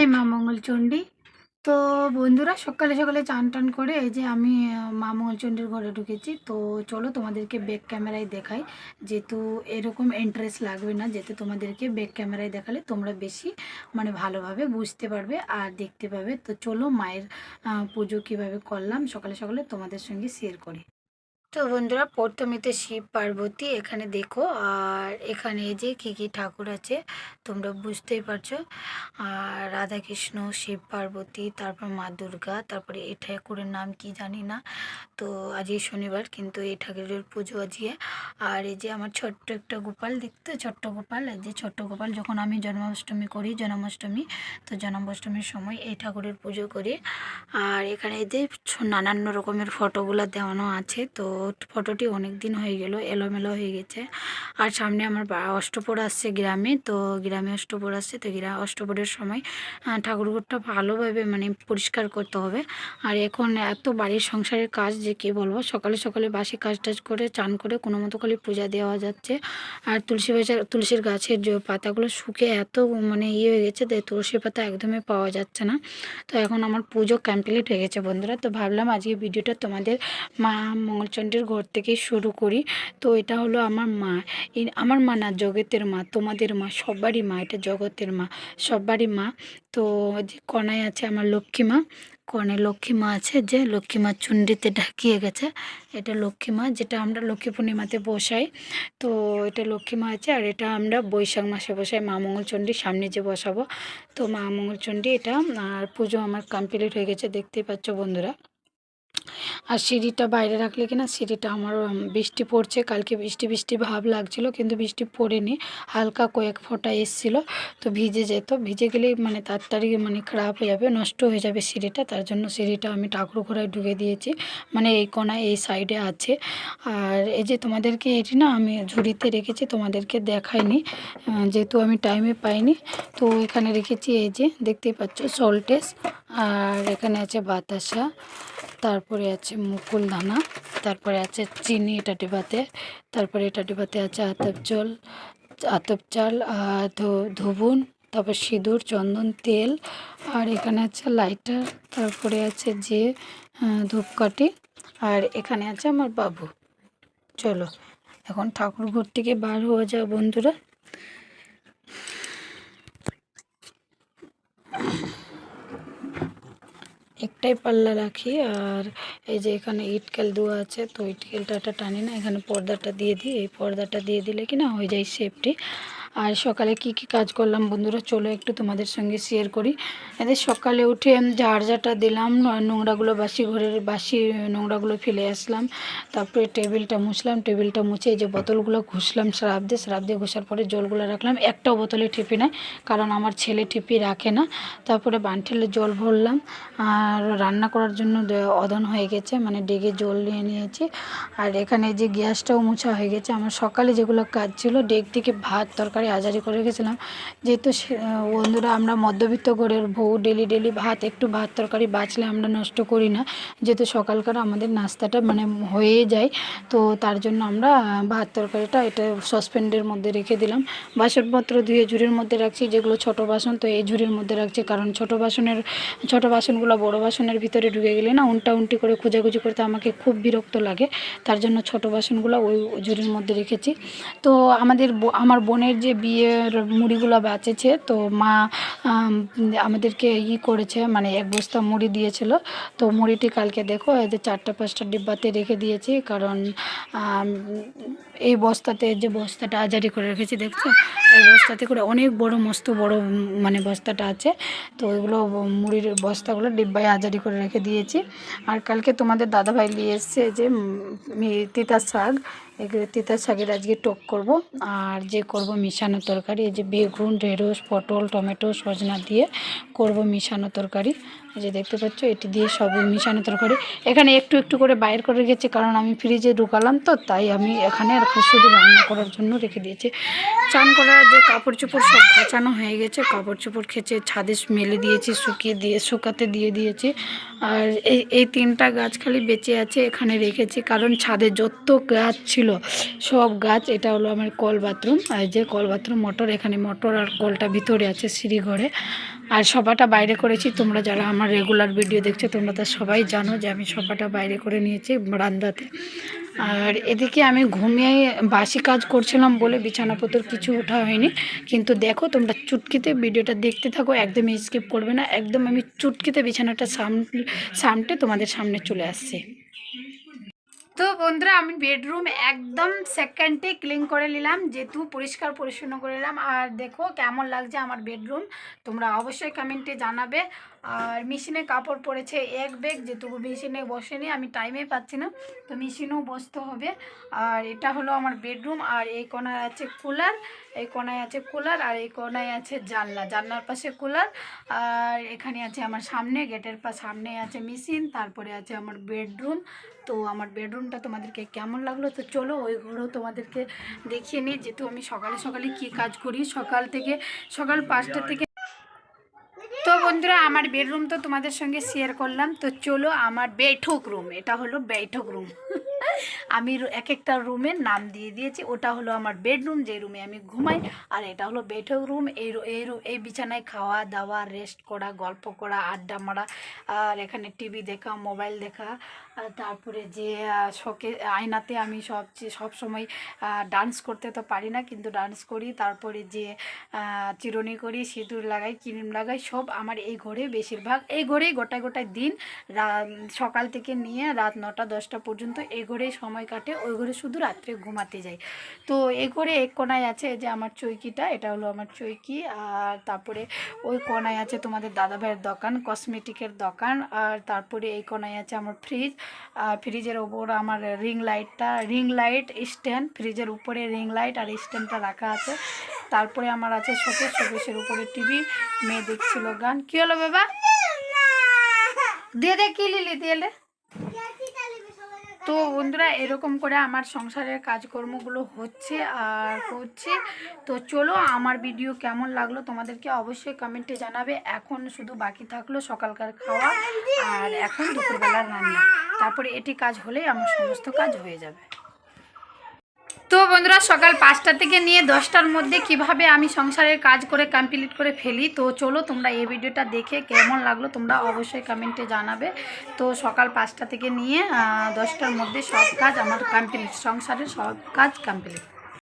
জয় মা মঙ্গলচণ্ডী। তো বন্ধুরা, সকালে সকালে চান টান করে এই যে আমি মা মঙ্গলচণ্ডীর ঘরে ঢুকেছি। তো চলো তোমাদেরকে ব্যাক ক্যামেরায় দেখাই, যেহেতু এরকম ইন্টারেস্ট লাগবে না, যেহেতু তোমাদেরকে ব্যাক ক্যামেরায় দেখালে তোমরা বেশি ভালোভাবে বুঝতে পারবে আর দেখতে পাবে। তো চলো মায়ের পুজো কিভাবে করলাম সকালে সকালে তোমাদের সঙ্গে শেয়ার করি। তো বন্ধুরা, প্রথমেতে শিব পার্বতী এখানে দেখো, আর এখানে এই যে কী কী ঠাকুর আছে তোমরা বুঝতেই পারছো। আর রাধাকৃষ্ণ, শিব পার্বতী, তারপর মা দুর্গা, তারপরে এই ঠাকুরের নাম কি জানি না। তো আজকে শনিবার, কিন্তু এই ঠাকুরের পুজো আজকে। আর এই যে আমার ছোট্ট একটা গোপাল দেখতে, ছোট্ট গোপাল, এই যে ছোট্ট গোপাল যখন আমি জন্মাষ্টমী করি, জন্মাষ্টমী, তো জন্মাষ্টমীর সময় এই ঠাকুরের পুজো করি। আর এখানে এই যে নানান রকমের ফটোগুলো দেওয়ানো আছে। তো ফটোটি অনেক দিন হয়ে গেল, এলোমেলো হয়ে গেছে। আর সামনে আমার অষ্টপ্রহর আসছে গ্রামে, তো গ্রামে অষ্টপ্রহর আসছে। তো অষ্টপ্রহরের সময় ঠাকুরঘরটা ভালোভাবে পরিষ্কার করতে হবে। আর এখন এত বাড়ির সংসারের কাজ যে কী বলবো, সকালে সকালে বাসি কাজ টাজ করে চান করে কোনো মতো খালি পূজা দেওয়া যাচ্ছে। আর তুলসীর গাছের যে পাতাগুলো শুকে এত ইয়ে হয়ে গেছে, তাই তুলসী পাতা একদমই পাওয়া যাচ্ছে না। তো এখন আমার পুজো কমপ্লিট হয়ে গেছে বন্ধুরা। তো ভাবলাম আজকে ভিডিওটা তোমাদের মা মঙ্গলচণ্ডীর ঘর থেকে শুরু করি। তো এটা হলো আমার মা, আমার মা না, জগতের মা, তোমাদের মা, সবারই মা, এটা জগতের মা, সবারই মা। তো যে কনায় আছে আমার লক্ষ্মী মা, কনে লক্ষ্মী মা আছে, যে লক্ষ্মী মা চুন্ডিতে ঢাকিয়ে গেছে। এটা লক্ষ্মী মা, যেটা আমরা লক্ষ্মী পূর্ণিমাতে বসাই। তো এটা লক্ষ্মী মা আছে। আর এটা আমরা বৈশাখ মাসে বসাই মা মঙ্গলচণ্ডীর সামনে যে বসাবো। তো মা মঙ্গলচণ্ডী এটা। আর পুজো আমার কমপ্লিট হয়ে গেছে, দেখতেই পাচ্ছ বন্ধুরা। আর সিঁড়িটা বাইরে রাখলে কিনা সিঁড়িটা আমার বৃষ্টি পড়ছে, কালকে বৃষ্টি বৃষ্টি ভাব লাগছিল, কিন্তু বৃষ্টি পড়েনি, হালকা কয়েক ফোঁটা এসছিল। তো ভিজে যেত, ভিজে গেলেই তাড়াতাড়ি খারাপ হয়ে যাবে, নষ্ট হয়ে যাবে সিঁড়িটা। তার জন্য সিঁড়িটা আমি ঠাকুর ঘোড়ায় ঢুকে দিয়েছি, এই কোনায় এই সাইডে আছে। আর এই যে তোমাদেরকে এটি না আমি ঝুড়িতে রেখেছি, তোমাদেরকে দেখাইনি যেহেতু আমি টাইমে পাইনি। তো এখানে রেখেছি, এই যে দেখতেই পাচ্ছ সল্টেস। আর এখানে আছে বাতাসা, তারপরে আছে মুকুলদানা, তারপরে আছে চিনি এটা ডিবাতে, তারপরে এটা ডিবাতে আছে আতপ চাল, ধুবুন, তারপর সিঁদুর, চন্দন, তেল। আর এখানে আছে লাইটার, তারপরে আছে যে ধূপকাঠি। আর এখানে আছে আমার বাবু। চলো এখন ঠাকুর ঘর থেকে বার হয়ে যাও বন্ধুরা। একটাই পাল্লা রাখি। আর এই যে এখানে ইটকেল দেওয়া আছে, তো ইটকেলটা টানি না, এখানে পর্দাটা দিয়ে দিই। এই পর্দাটা দিয়ে দিলে কি না হয়ে যায় সেফটি। আর সকালে কি কি কাজ করলাম বন্ধুরা, চলো একটু তোমাদের সঙ্গে শেয়ার করি। এদের সকালে উঠে ঝাড়ঝাটা দিলাম, নোংরাগুলো ঘরের বাসি নোংরাগুলো ফেলে আসলাম। তারপরে টেবিলটা মুছলাম, টেবিলটা মুছে এই যে বোতলগুলো ঘষলাম শ্রাপ দিয়ে ঘষার পরে জলগুলো রাখলাম। একটাও বোতলে টিপি নাই, কারণ আমার ছেলে টিপি রাখে না। তারপরে বান্টিলে জল ভরলাম। আর রান্না করার জন্য অদন হয়ে গেছে, ডেগে জল নিয়ে নিয়েছি। আর এখানে যে গ্যাসটাও মোছা হয়ে গেছে। আমার সকালে যেগুলো কাজ ছিল, ডেক থেকে ভাত তরকারি আজারি করে রেখেছিলাম। যেহেতু বন্ধুরা আমরা মধ্যবিত্ত ঘরের বউ, ডেলি ভাত তরকারি বাঁচলে আমরা নষ্ট করি না, যেহেতু সকালকার আমাদের নাস্তাটা হয়ে যায়। তো তার জন্য আমরা ভাত তরকারিটা এটা সসপ্যানের মধ্যে রেখে দিলাম। বাসনপত্র ধুয়ে ঝুড়ির মধ্যে রাখছি, যেগুলো ছোট বাসন তো এই ঝুড়ির মধ্যে রাখছি, কারণ ছোট বাসনগুলো বড় বাসনের ভিতরে ঢুকে গেলে না উল্টি করে খোঁজাখুঁজি করতে আমাকে খুব বিরক্ত লাগে। তার জন্য ছোট বাসনগুলো ওই ঝুড়ির মধ্যে রেখেছি। তো আমার বোনের যে বিয়ের মুড়িগুলো বাঁচেছে, তো মা আমাদেরকে করেছে, এক বস্তা মুড়ি দিয়েছিল। তো মুড়িটি কালকে দেখো এই যে 4-5টা ডিব্বাতে রেখে দিয়েছি, কারণ এই বস্তাতে যে বস্তাটা আজারি করে রেখেছি দেখছো, এই বস্তাতে করে অনেক বড় মস্ত বড় বস্তাটা আছে। তো ওইগুলো মুড়ির বস্তাগুলো ডিব্বায় আজারি করে রেখে দিয়েছি। আর কালকে তোমাদের দাদাভাই নিয়ে এসছে যে তিতা শাক, এগুলো তিতা শাকের আজকে টক করব। আর যে করব মিশানো তরকারি, এই যে বেগুন, ঢেঁড়স, পটল, টমেটো, সজনা দিয়ে করব মিশানো তরকারি। এই যে দেখতে পাচ্ছ এটি দিয়ে সব মিশানো তরকারি। এখানে একটু একটু করে বাইর করে রেখেছি, কারণ আমি ফ্রিজে ঢুকালাম, তো তাই আমি এখানে শুধু রান্না করার জন্য রেখে দিয়েছি। চান করার যে কাপড় চোপড় সব কাচানো হয়ে গেছে, কাপড় চোপড় খেচে ছাদে মেলে দিয়েছি, শুকাতে দিয়ে দিয়েছি। আর এই 3টা গাছ খালি বেঁচে আছে, এখানে রেখেছি, কারণ ছাদে যত গাছ ছিল সব গাছ। এটা হলো আমার কল বাথরুম, আর যে কল বাথরুম মোটর, এখানে মোটর আর কলটা ভিতরে আছে সিঁড়ি ঘরে। আর সোফাটা বাইরে করেছি। তোমরা যারা আমার রেগুলার ভিডিও দেখছো তোমরা তো সবাই জানো যে আমি সোফাটা বাইরে করে নিয়েছি বারান্দাতে। আর এদিকে আমি ঘুমিয়ে বাসি কাজ করছিলাম বলে বিছানাপত্র কিছু ওঠা হয়নি। কিন্তু দেখো তোমরা চুটকিতে ভিডিওটা দেখতে থাকো, একদমই স্কিপ করবে না। একদম আমি চুটকিতে বিছানাটা সামটে তোমাদের সামনে চলে আসছি। তো বন্ধুরা আমি বেডরুম একদম সেকেন্ডে ক্লিন করে নিলাম, যেহেতু পরিষ্কার পরিচ্ছন্ন করে নিলাম। আর দেখো কেমন লাগছে আমার বেডরুম, তোমরা অবশ্যই কমেন্টে জানাবে। আর মেশিনে কাপড় পরেছে এক ব্যাগ, যেহেতু মেশিনে বসেনি, আমি টাইমে পাচ্ছি না, তো মেশিনেও বসতে হবে। আর এটা হলো আমার বেডরুম। আর এই কোনায় আছে কুলার, এই কোনায় আছে কুলার, আর এই কোনায় আছে জানলা, জানলার পাশে কুলার। আর এখানে আছে আমার সামনে গেটের সামনে আছে মেশিন, তারপরে আছে আমার বেডরুম। তো আমার বেডরুমটা তোমাদেরকে কেমন লাগলো, তো চলো ওই ঘরেও তোমাদেরকে দেখিয়ে নিই, যেহেতু আমি সকালে সকালে কি কাজ করি সকাল 5টা থেকে। তো বন্ধুরা আমার বেডরুম তো তোমাদের সঙ্গে শেয়ার করলাম। তো চলো আমার বৈঠক রুম, এটা হলো বৈঠক রুম। আমি এক একটা রুমের নাম দিয়ে দিয়েছি। ওটা হলো আমার বেডরুম, যে রুমে আমি ঘুমাই। আর এটা হলো বৈঠক রুম। এই বিছানায় খাওয়া দাওয়া, রেস্ট করা, গল্প করা, আড্ডা মারা, আর এখানে টিভি দেখা, মোবাইল দেখা। আর তারপরে যে শোকে আয়নাতে আমি সব সময় ডান্স করতে তো পারি না, কিন্তু ডান্স করি। তারপরে যে চিরুনি করি, সিঁদুর লাগাই, ক্রিম লাগাই, সব আমার এই ঘরে, বেশিরভাগ এই ঘরেই গোটায় দিন, সকাল থেকে নিয়ে রাত 9টা-10টা পর্যন্ত এই ঘরেই সময় কাটে। ওই ঘরে শুধু রাত্রে ঘুমাতে যাই। তো এই ঘরে এক কোনায় আছে যে আমার চৌকিটা, এটা হলো আমার চৌকি। আর তারপরে ওই কোনায় আছে তোমাদের দাদাভাইয়ের দোকান, কসমেটিকের দোকান। আর তারপরে এই কোনায় আছে আমার ফ্রিজ, ফ্রিজের ওপর আমার রিং লাইট স্ট্যান্ড, ফ্রিজের উপরে রিং লাইট আর স্ট্যান্ডটা রাখা আছে। তারপরে আমার আছে শোকেসের উপরে টিভি, মেয়ে দেখছিল গান। কি হলো বাবা, দিয়ে দে, কি লিলি দিয়ে। তো বন্ধুরা এরকম করে আমার সংসারের কাজকর্মগুলো হচ্ছে আর করছে। তো চলো আমার ভিডিও কেমন লাগলো তোমাদেরকে অবশ্যই কমেন্টে জানাবে। এখন শুধু বাকি থাকলো সকালকার খাওয়া আর এখন দুপুরবেলার রান্না, তারপরে এটি কাজ হলেই আমার সমস্ত কাজ হয়ে যাবে। তো বন্ধুরা সকাল 5টা থেকে নিয়ে 10টার মধ্যে কিভাবে আমি সংসারের কাজ করে কমপ্লিট করে ফেলি, তো চলো তোমরা এই ভিডিওটা দেখে কেমন লাগলো তোমরা অবশ্যই কমেন্টে জানাবে। তো সকাল 5টা থেকে নিয়ে 10টার মধ্যে সব কাজ আমার কমপ্লিট, সংসারের সব কাজ কমপ্লিট।